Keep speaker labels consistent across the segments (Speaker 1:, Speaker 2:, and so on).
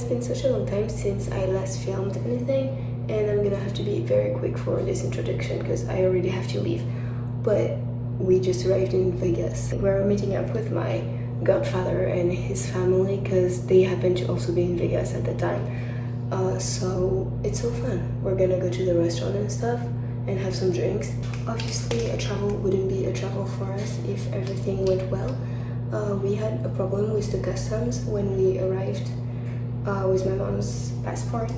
Speaker 1: been such a long time since I last filmed anything, and I'm gonna have to be very quick for this introduction because I already have to leave. But we just arrived in Vegas. We're meeting up with my godfather and his family because they happen to also be in Vegas at the time. So it's so fun. We're gonna go to the restaurant and stuff and have some drinks. Obviously, a travel wouldn't be a travel for us if everything went well. We had a problem with the customs when we arrived with my mom's passport,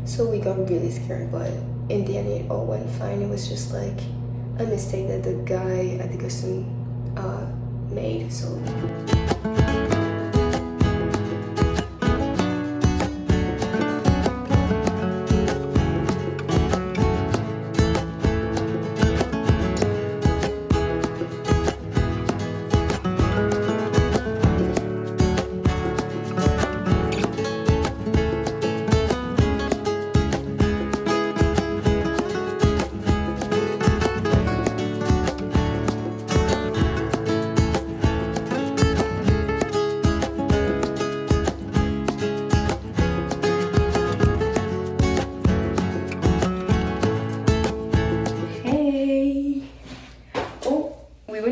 Speaker 1: so we got really scared, but in the end it all went fine. It was just like a mistake that the guy at the custom made, so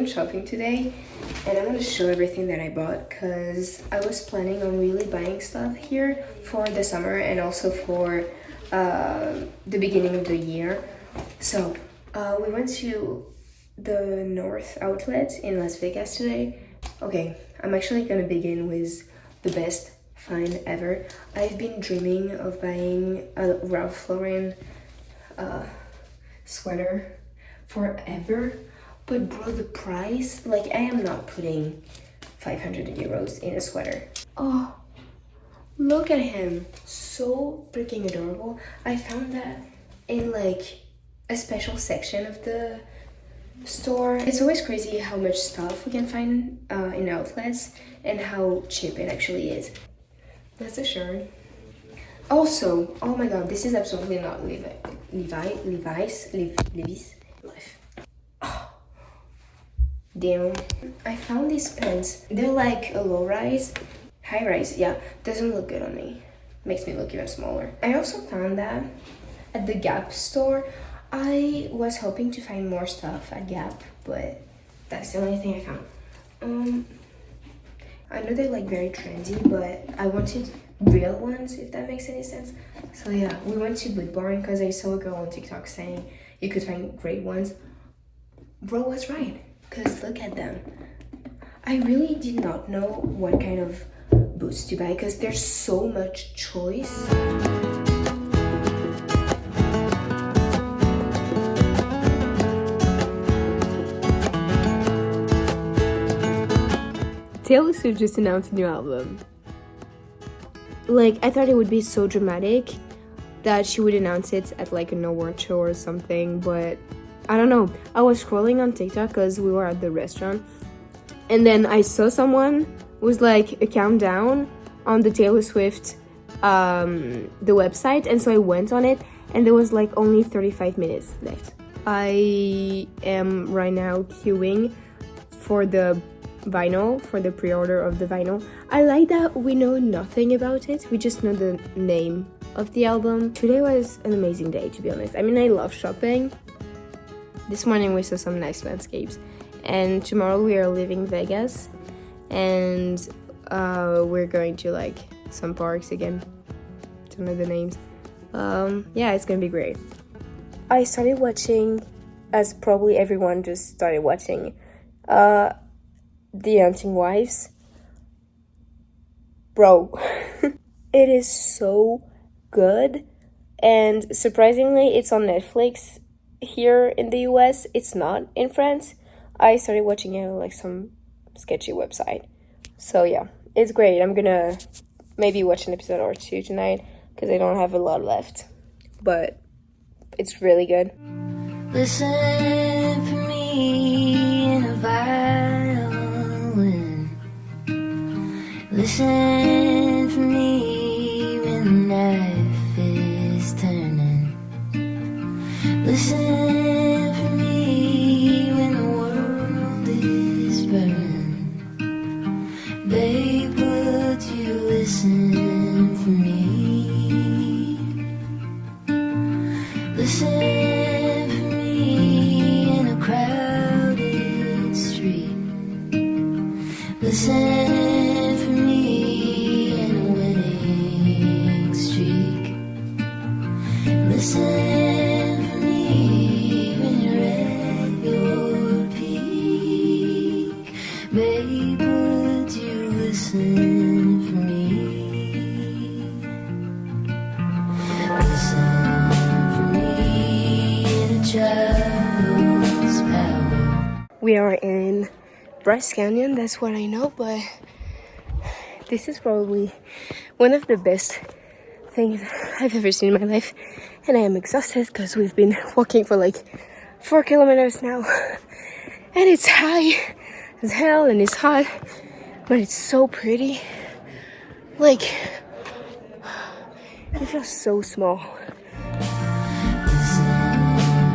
Speaker 1: shopping today, and I'm gonna show everything that I bought because I was planning on really buying stuff here for the summer and also for the beginning of the year. So we went to the North Outlet in Las Vegas today. Okay, I'm actually gonna begin with the best find ever. I've been dreaming of buying a Ralph Lauren sweater forever. But bro, the price, like I am not putting 500 euros in a sweater. Oh, look at him. So freaking adorable. I found that in like a special section of the store. It's always crazy how much stuff we can find in outlets and how cheap it actually is. That's a shirt. Also, oh my god, this is absolutely not Levi's. Damn. I found these pants. They're like a low rise, high rise. Yeah, doesn't look good on me. Makes me look even smaller. I also found that at the Gap store. I was hoping to find more stuff at Gap, but that's the only thing I found. I know they're like very trendy, but I wanted real ones, if that makes any sense. So yeah, we went to Boot Barn because I saw a girl on TikTok saying you could find great ones. Bro was right. Because look at them. I really did not know what kind of boots to buy because there's so much choice. Taylor Swift just announced a new album. Like, I thought it would be so dramatic that she would announce it at like an award show or something, but I don't know. I was scrolling on TikTok because we were at the restaurant, and then I saw someone was like a countdown on the Taylor Swift the website, and so I went on it, and there was like only 35 minutes left. I am right now queuing for the vinyl, for the pre-order of the vinyl. I like that we know nothing about it. We just know the name of the album. Today was an amazing day, to be honest. I mean, I love shopping. This morning we saw some nice landscapes, and tomorrow we are leaving Vegas, and we're going to like some parks again. Don't know the names. Yeah, it's gonna be great. I started watching, as probably everyone just started watching, The Hunting Wives. Bro, it is so good, and surprisingly, it's on Netflix. Here in the US, it's not in France. I started watching it on like some sketchy website. So yeah, it's great. I'm gonna maybe watch an episode or two tonight because I don't have a lot left, but it's really good. Listen for me in a violin. Listen for me when life is turning. Listen for me when the world is burning. Babe, would you listen for me?
Speaker 2: Listen for me in a winning streak. Listen for me when you're at your peak. Babe, would you listen for me? Listen for me in a child's power.
Speaker 1: We are in Bryce Canyon, that's what I know, but this is probably one of the best things I've ever seen in my life, and I am exhausted because we've been walking for like 4 kilometers now, and it's high as hell and it's hot, but it's so pretty. Like, it feels so small.
Speaker 2: Listen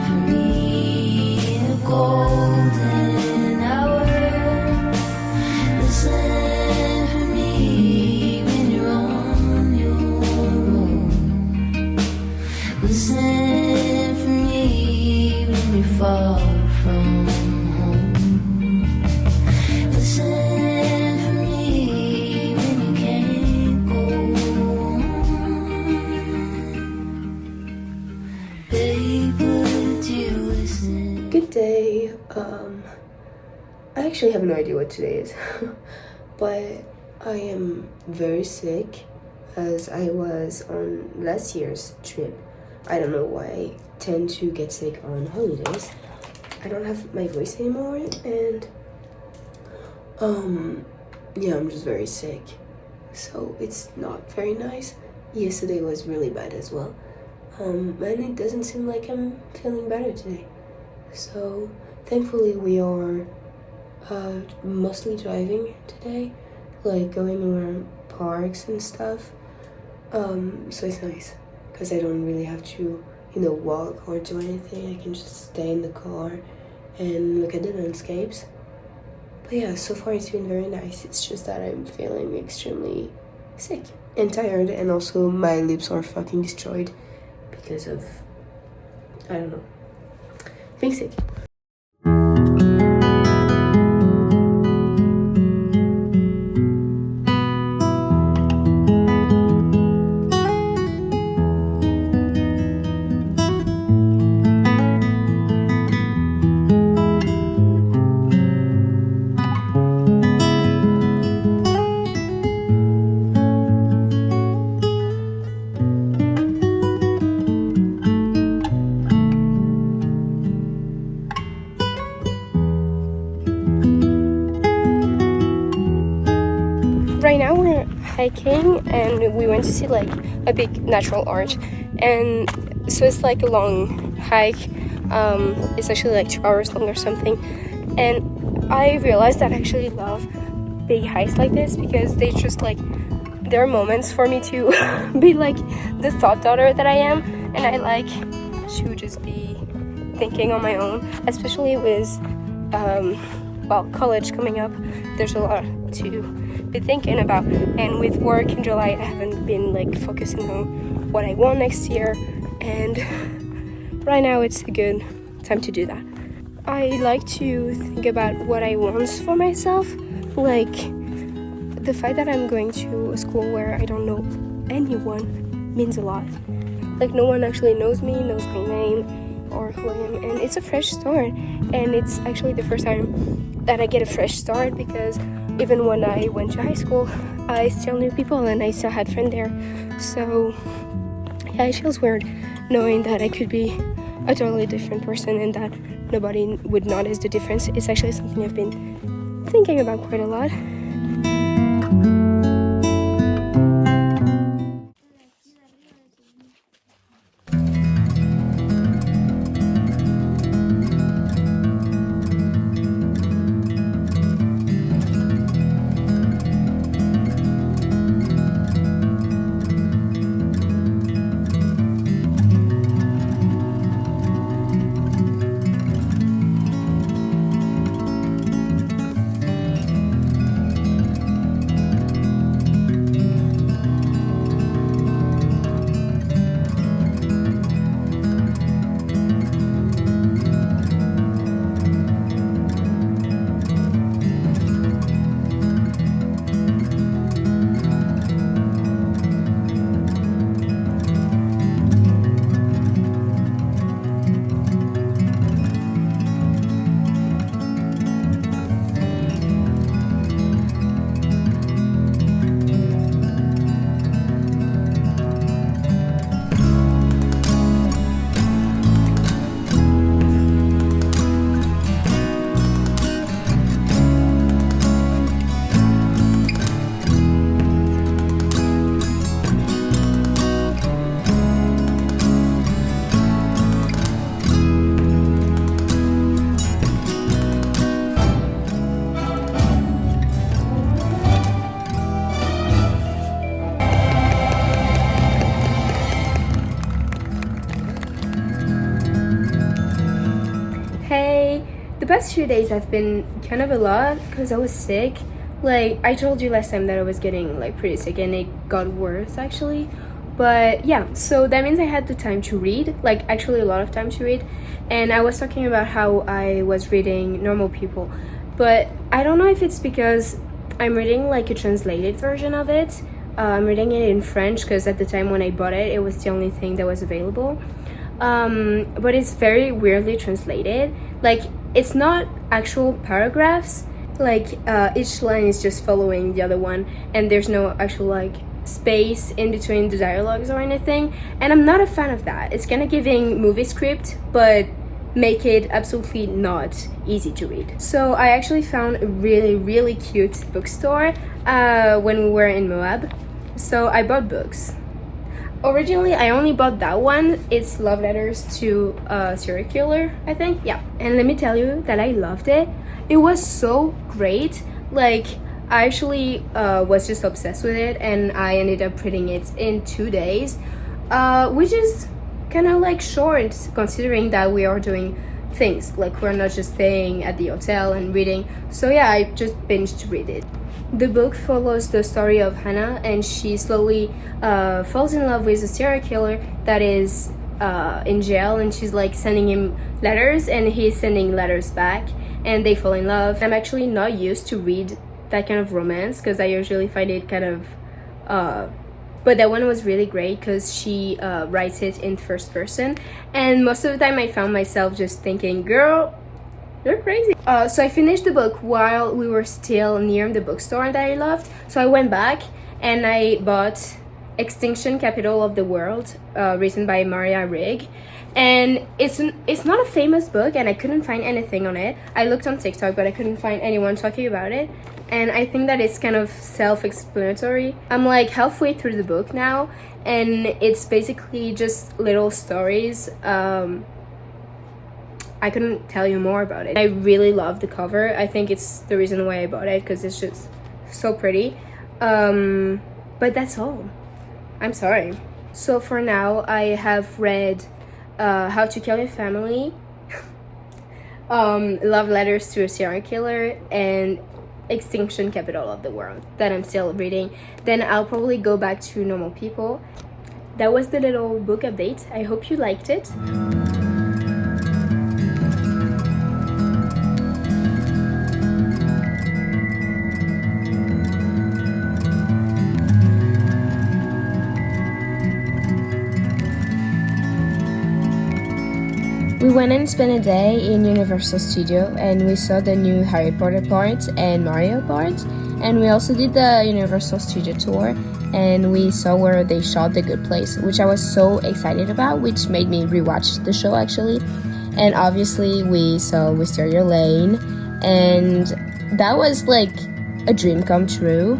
Speaker 2: for me in a golden hour. Listen for me when you're on your own. Listen for me when you're far from home. Listen for me when you can't go on. Babe, would you listen?
Speaker 1: Good day. I actually have no idea what today is, but I am very sick as I was on last year's trip. I don't know why I tend to get sick on holidays. I don't have my voice anymore, and yeah, I'm just very sick, so it's not very nice. Yesterday was really bad as well, and it doesn't seem like I'm feeling better today. So thankfully we are mostly driving today, like going around parks and stuff, so it's nice because I don't really have to, walk or do anything. I can just stay in the car and look at the landscapes. But yeah, so far it's been very nice. It's just that I'm feeling extremely sick and tired, and also my lips are fucking destroyed because of, I don't know, being sick. Right now we're hiking and we went to see like a big natural arch, and so it's like a long hike. It's actually like 2 hours long or something, and I realized that I actually love big hikes like this because they just like, there are moments for me to be like the thought daughter that I am, and I like to just be thinking on my own, especially with college coming up. There's a lot to be thinking about, and with work in July I haven't been like focusing on what I want next year, and right now it's a good time to do that. I like to think about what I want for myself, like the fact that I'm going to a school where I don't know anyone means a lot. Like no one actually knows me, knows my name or who I am, and it's a fresh start, and it's actually the first time that I get a fresh start, because even when I went to high school I still knew people and I still had friends there. So yeah, it feels weird knowing that I could be a totally different person and that nobody would notice the difference. It's actually something I've been thinking about quite a lot. last few days have been kind of a lot because I was sick. Like, I told you last time that I was getting like pretty sick, and it got worse actually. But yeah, so that means I had the time to read, like actually a lot of time to read. And I was talking about how I was reading Normal People, but I don't know if it's because I'm reading like a translated version of it. I'm reading it in French because at the time when I bought it, it was the only thing that was available. But it's very weirdly translated. Like, it's not actual paragraphs. Like, each line is just following the other one, and there's no actual like space in between the dialogues or anything. And I'm not a fan of that. It's kind of giving movie script, but make it absolutely not easy to read. So I actually found a really cute bookstore when we were in Moab. So I bought books. Originally, I only bought that one. It's Love Letters to a Serial Killer, I think. Yeah. And let me tell you that I loved it. It was so great. Like, I actually was just obsessed with it, and I ended up reading it in 2 days, which is kind of like short considering that we are doing things. Like, we're not just staying at the hotel and reading. So yeah, I just binged read it. The book follows the story of Hannah, and she slowly falls in love with a serial killer that is in jail, and she's like sending him letters, and he's sending letters back, and they fall in love. I'm actually not used to read that kind of romance because I usually find it kind of but that one was really great because she writes it in first person, and most of the time I found myself just thinking, girl, you're crazy. So I finished the book while we were still near the bookstore that I loved. So I went back and I bought Extinction: Capital of the World, written by Maria Rigg. And it's not a famous book, and I couldn't find anything on it. I looked on TikTok, but I couldn't find anyone talking about it. And I think that it's kind of self-explanatory. I'm like halfway through the book now, and it's basically just little stories. I couldn't tell you more about it. I really love the cover. I think it's the reason why I bought it, because it's just so pretty. But that's all. I'm sorry. So for now, I have read How to Kill Your Family, Love Letters to a Serial Killer, and Extinction: Capital of the World that I'm still reading. Then I'll probably go back to Normal People. That was the little book update. I hope you liked it. We went and spent a day in Universal Studio, and we saw the new Harry Potter part and Mario part, and we also did the Universal Studio tour, and we saw where they shot The Good Place, which I was so excited about, which made me rewatch the show actually. And obviously we saw Wisteria Lane, and that was like a dream come true.